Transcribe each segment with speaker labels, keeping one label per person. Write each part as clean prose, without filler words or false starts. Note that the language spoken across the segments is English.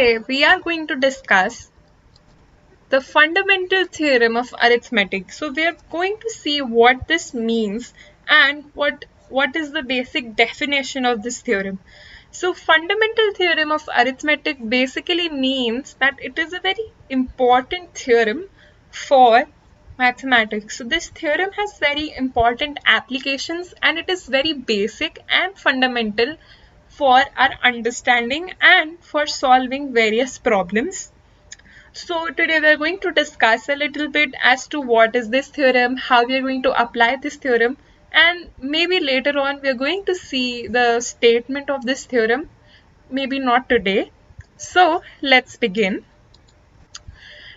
Speaker 1: Today we are going to discuss the fundamental theorem of arithmetic. So we are going to see what this means and what is the basic definition of this theorem. So fundamental theorem of arithmetic basically means that it is a very important theorem for mathematics. So this theorem has very important applications and it is very basic and fundamental for our understanding and for solving various problems. So today we are going to discuss a little bit as to what is this theorem, how we are going to apply this theorem, and maybe later on we are going to see the statement of this theorem, maybe not today. So let's begin.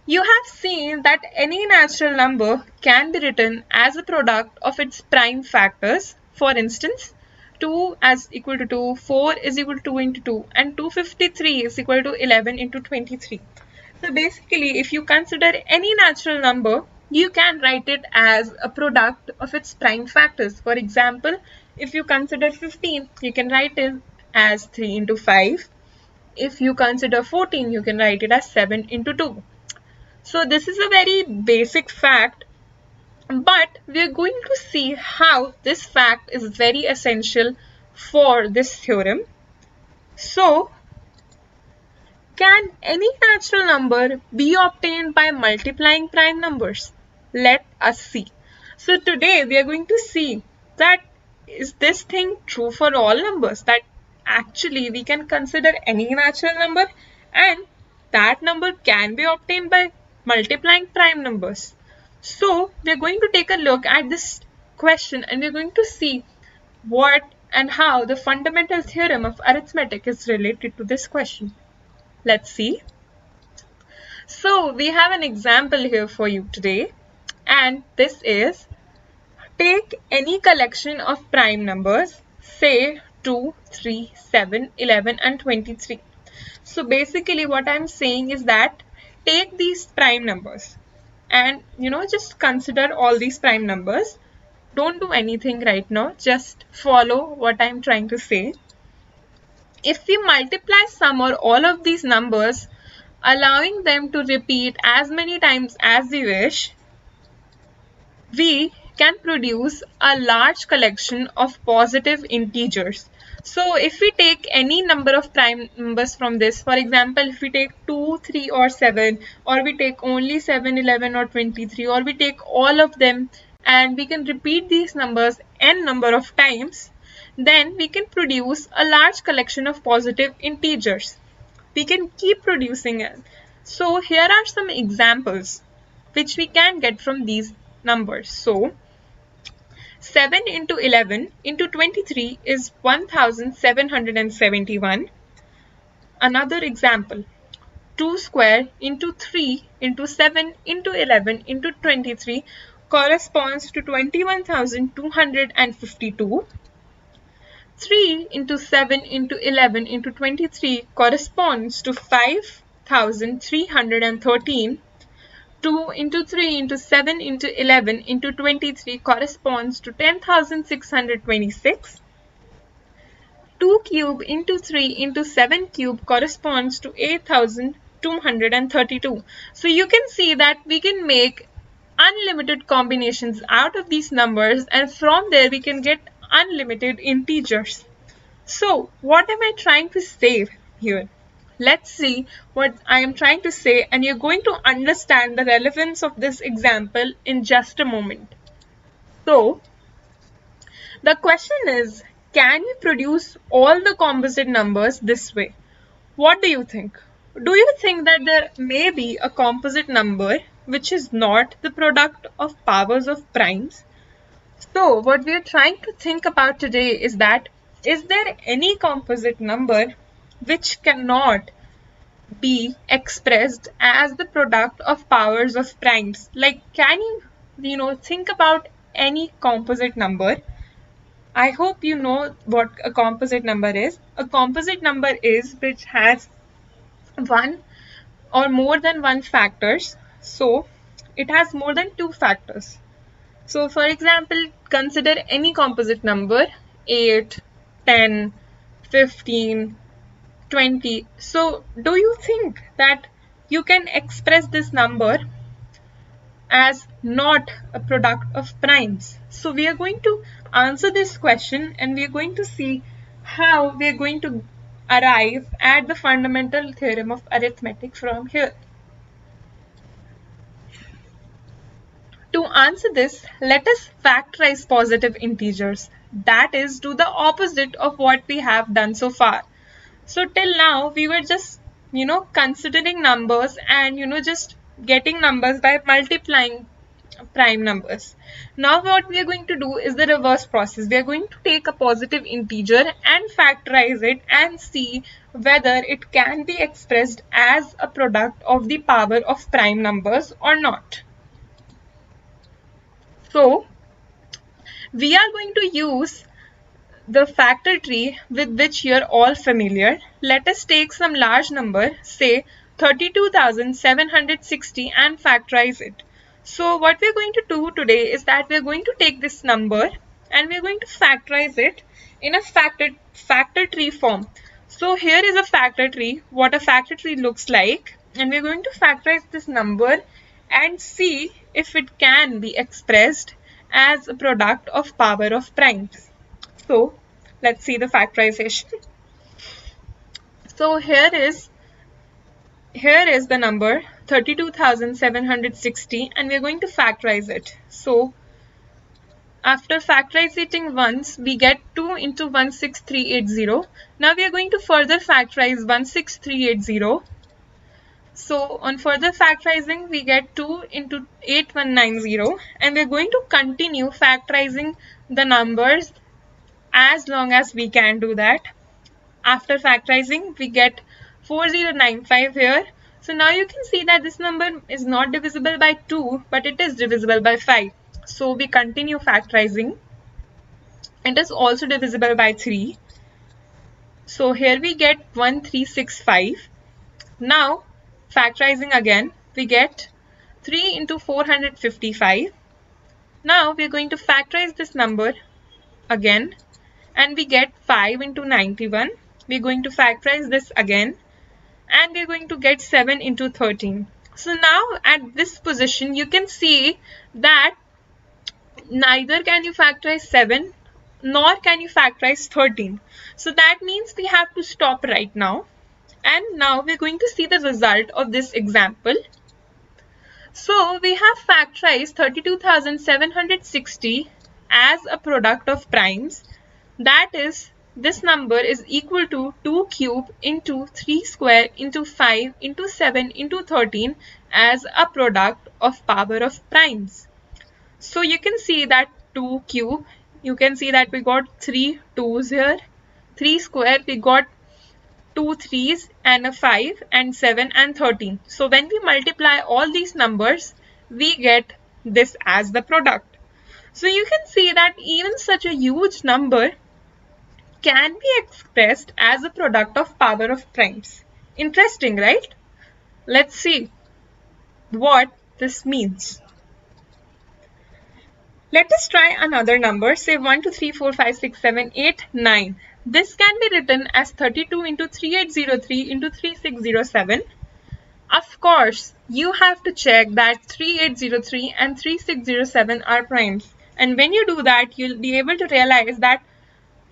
Speaker 1: You have seen that any natural number can be written as a product of its prime factors. For instance, 2 is equal to 2, 4 is equal to 2 into 2, and 253 is equal to 11 into 23. So basically, if you consider any natural number, you can write it as a product of its prime factors. For example, if you consider 15, you can write it as 3 into 5. If you consider 14, you can write it as 7 into 2. So this is a very basic fact, but we are going to see how this fact is very essential for this theorem. So, can any natural number be obtained by multiplying prime numbers? Let us see. So today we are going to see that is this thing true for all numbers, that actually we can consider any natural number and that number can be obtained by multiplying prime numbers. So we are going to take a look at this question and we are going to see what and how the fundamental theorem of arithmetic is related to this question. Let's see. So we have an example here for you today, and this is, take any collection of prime numbers, say 2, 3, 7, 11 and 23. So basically what I'm saying is that take these prime numbers and just consider all these prime numbers. Don't do anything right now, just follow what I'm trying to say. If we multiply some or all of these numbers, allowing them to repeat as many times as we wish, we can produce a large collection of positive integers. So if we take any number of prime numbers from this, for example, if we take 2, 3 or 7, or we take only 7, 11 or 23, or we take all of them and we can repeat these numbers n number of times, then we can produce a large collection of positive integers. We can keep producing it. So here are some examples which we can get from these numbers. So 7 into 11 into 23 is 1771. Another example, 2 square into 3 into 7 into 11 into 23 corresponds to 21,252. 3 into 7 into 11 into 23 corresponds to 5,313. 2 into 3 into 7 into 11 into 23 corresponds to 10,626. 2 cube into 3 into 7 cube corresponds to 8,232. So you can see that we can make unlimited combinations out of these numbers, and from there we can get unlimited integers. So what am I trying to say here? Let's see what I am trying to say, and you're going to understand the relevance of this example in just a moment. So the question is, can we produce all the composite numbers this way? What do you think? Do you think that there may be a composite number which is not the product of powers of primes? So what we are trying to think about today is that, is there any composite number which cannot be expressed as the product of powers of primes? Like, can you think about any composite number? I hope you know what a composite number is. A composite number is which has one or more than one factors. So it has more than two factors. So for example, consider any composite number, 8, 10, 15, 20. So do you think that you can express this number as not a product of primes? So we are going to answer this question, and we are going to see how we are going to arrive at the fundamental theorem of arithmetic from here. To answer this, let us factorize positive integers. That is, do the opposite of what we have done so far. So till now, we were just, considering numbers and, just getting numbers by multiplying prime numbers. Now what we are going to do is the reverse process. We are going to take a positive integer and factorize it and see whether it can be expressed as a product of the power of prime numbers or not. So we are going to use the factor tree with which you're all familiar. Let us take some large number, say 32,760, and factorize it. So what we're going to do today is that we're going to take this number and we're going to factorize it in a factor tree form. So here is a factor tree, what a factor tree looks like, and we're going to factorize this number and see if it can be expressed as a product of power of primes. So let's see the factorization. So here is the number 32,760, and we're going to factorize it. So after factorizing once, we get 2 into 16380. Now we are going to further factorize 16380. So on further factorizing, we get 2 into 8190, and we're going to continue factorizing the numbers as long as we can do that. After factorizing, we get 4095 here. So now you can see that this number is not divisible by 2, but it is divisible by 5. So we continue factorizing. It is also divisible by 3. So here we get 1365. Now factorizing again, we get 3 into 455. Now we are going to factorize this number again, and we get 5 into 91. We are going to factorize this again, and we are going to get 7 into 13. So now at this position, you can see that neither can you factorize 7 nor can you factorize 13. So that means we have to stop right now. And now we're going to see the result of this example. So we have factorized 32,760 as a product of primes. That is, this number is equal to 2 cube into 3 square into 5 into 7 into 13 as a product of power of primes. So you can see that 2 cube, you can see that we got 3 2's here, 3 square, we got 2 3's and a 5 and 7 and 13. So when we multiply all these numbers, we get this as the product. So you can see that even such a huge number can be expressed as a product of power of primes. Interesting, right? Let's see what this means. Let us try another number, say 1, 2, 3, 4, 5, 6, 7, 8, 9. This can be written as 32 into 3803 into 3607. Of course, you have to check that 3803 and 3607 are primes. And when you do that, you'll be able to realize that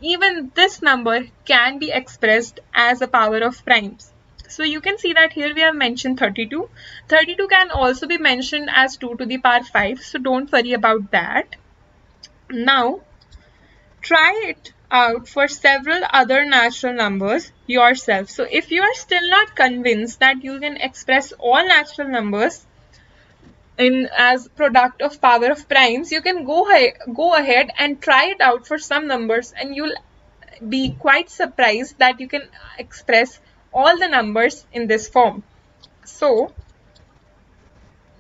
Speaker 1: even this number can be expressed as a power of primes. So you can see that here we have mentioned 32. 32 can also be mentioned as 2 to the power 5. So don't worry about that. Now, try it out for several other natural numbers yourself. So if you are still not convinced that you can express all natural numbers as product of power of primes, you can go ahead and try it out for some numbers, and you'll be quite surprised that you can express all the numbers in this form. So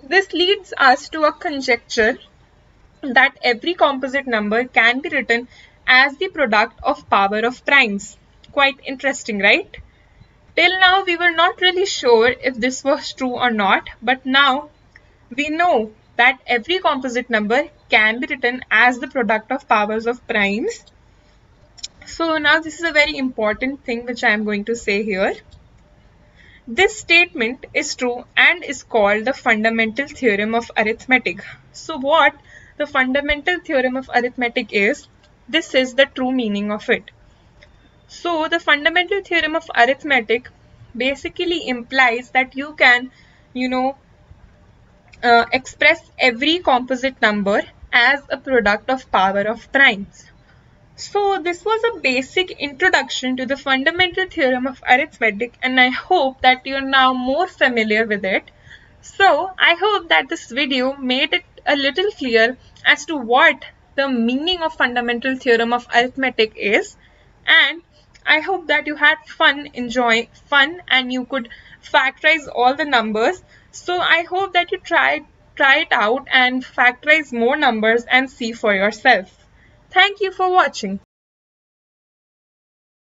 Speaker 1: this leads us to a conjecture that every composite number can be written as the product of power of primes. Quite interesting, right? Till now we were not really sure if this was true or not, but now we know that every composite number can be written as the product of powers of primes. So now this is a very important thing which I am going to say here. This statement is true and is called the fundamental theorem of arithmetic. So what the fundamental theorem of arithmetic is, this is the true meaning of it. So the fundamental theorem of arithmetic basically implies that you can, express every composite number as a product of power of primes. So this was a basic introduction to the fundamental theorem of arithmetic, and I hope that you're now more familiar with it. So I hope that this video made it a little clear as to what the meaning of fundamental theorem of arithmetic is, and I hope that you had fun and you could factorize all the numbers. So I hope that you try it out and factorize more numbers and see for yourself. Thank you for watching.